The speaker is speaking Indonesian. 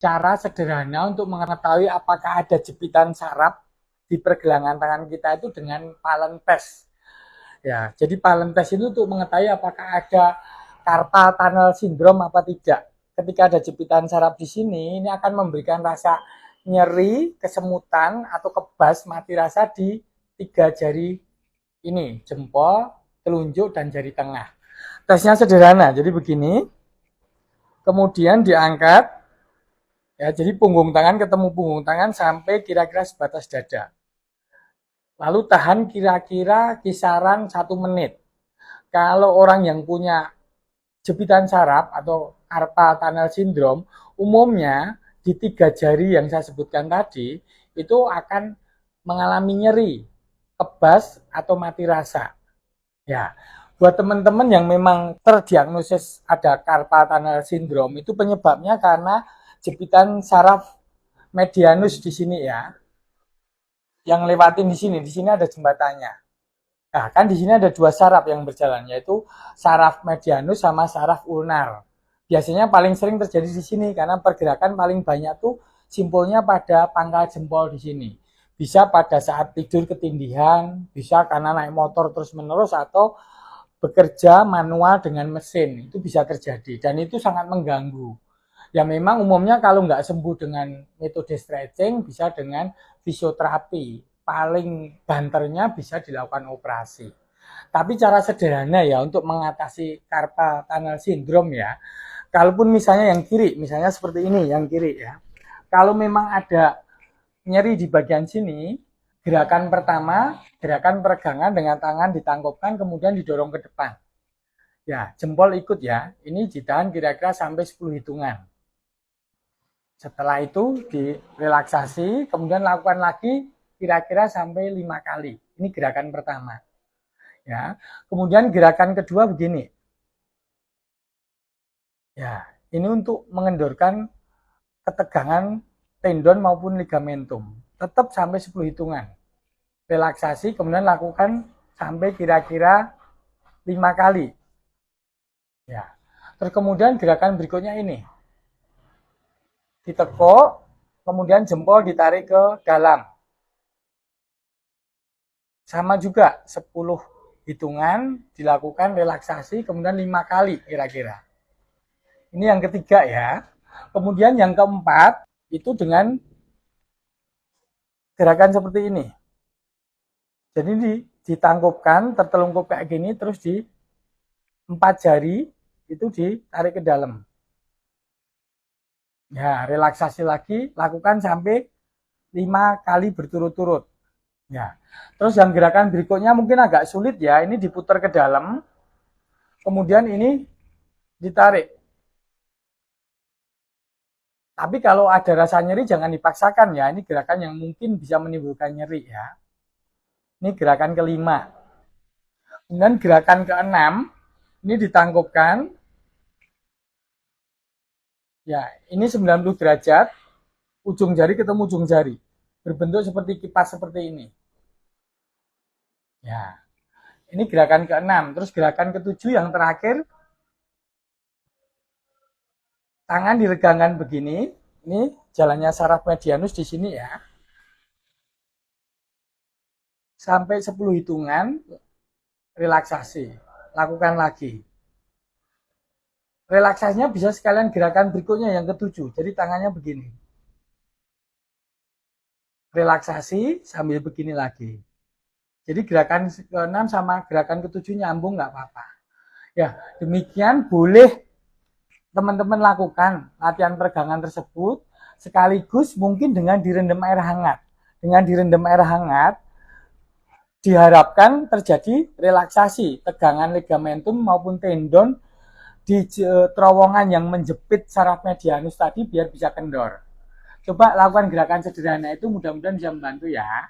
Cara sederhana untuk mengetahui apakah ada jepitan saraf di pergelangan tangan kita itu dengan Palm test. Ya, jadi Palm test itu untuk mengetahui apakah ada carpal tunnel syndrome apa tidak. Ketika ada jepitan saraf di sini, ini akan memberikan rasa nyeri, kesemutan atau kebas mati rasa di 3 jari ini, jempol, telunjuk dan jari tengah. Tesnya sederhana, jadi begini. Kemudian diangkat. Ya, jadi punggung tangan ketemu punggung tangan sampai kira-kira sebatas dada. Lalu tahan kira-kira kisaran 1 menit. Kalau orang yang punya jepitan saraf atau carpal tunnel syndrome, umumnya di 3 jari yang saya sebutkan tadi, itu akan mengalami nyeri, kebas, atau mati rasa. Ya, buat teman-teman yang memang terdiagnosis ada carpal tunnel syndrome, itu penyebabnya karena jepitan saraf medianus di sini ya, yang lewatin di sini. Di sini ada jembatannya. Nah, kan di sini ada 2 saraf yang berjalan, yaitu saraf medianus sama saraf ulnar. Biasanya paling sering terjadi di sini karena pergerakan paling banyak tuh simpulnya pada pangkal jempol di sini. Bisa pada saat tidur ketindihan, bisa karena naik motor terus-menerus atau bekerja manual dengan mesin. Itu bisa terjadi dan itu sangat mengganggu. Ya memang umumnya kalau nggak sembuh dengan metode stretching bisa dengan fisioterapi. Paling banternya bisa dilakukan operasi. Tapi cara sederhana ya untuk mengatasi carpal tunnel syndrome ya. Kalaupun misalnya yang kiri, misalnya seperti ini yang kiri ya. Kalau memang ada nyeri di bagian sini, gerakan pertama, gerakan peregangan dengan tangan ditangkupkan kemudian didorong ke depan. Ya, jempol ikut ya. Ini ditahan kira-kira sampai 10 hitungan. Setelah itu direlaksasi, kemudian lakukan lagi kira-kira sampai 5 kali. Ini gerakan pertama. Ya. Kemudian gerakan kedua begini. Ya, ini untuk mengendorkan ketegangan tendon maupun ligamentum. Tetap sampai 10 hitungan. Relaksasi, kemudian lakukan sampai kira-kira 5 kali. Ya. Terus kemudian gerakan berikutnya ini. Ditekuk, kemudian jempol ditarik ke dalam. Sama juga 10 hitungan dilakukan relaksasi, kemudian 5 kali kira-kira. Ini yang ketiga ya. Kemudian yang keempat itu dengan gerakan seperti ini. Jadi ditangkupkan, tertelungkup kayak gini, terus di 4 jari itu ditarik ke dalam. Ya, relaksasi lagi, lakukan sampai 5 kali berturut-turut. Ya. Terus yang gerakan berikutnya mungkin agak sulit ya, ini diputar ke dalam, kemudian ini ditarik. Tapi kalau ada rasa nyeri jangan dipaksakan ya, ini gerakan yang mungkin bisa menimbulkan nyeri ya. Ini gerakan kelima. Kemudian gerakan keenam, ini ditangkupkan. Ya, ini 90 derajat, ujung jari ketemu ujung jari. Berbentuk seperti kipas seperti ini. Ya, ini gerakan keenam. Terus gerakan ketujuh yang terakhir, tangan diregangkan begini. Ini jalannya saraf medianus di sini ya. Sampai 10 hitungan, relaksasi. Lakukan lagi. Relaksasinya bisa sekalian gerakan berikutnya yang ketujuh. Jadi tangannya begini. Relaksasi sambil begini lagi. Jadi gerakan ke-6 sama gerakan ke-7 nyambung nggak apa-apa. Ya, demikian boleh teman-teman lakukan latihan peregangan tersebut sekaligus mungkin dengan direndam air hangat. Dengan direndam air hangat diharapkan terjadi relaksasi tegangan ligamentum maupun tendon di terowongan yang menjepit saraf medianus tadi biar bisa kendor. Coba lakukan gerakan sederhana itu, mudah-mudahan bisa membantu ya.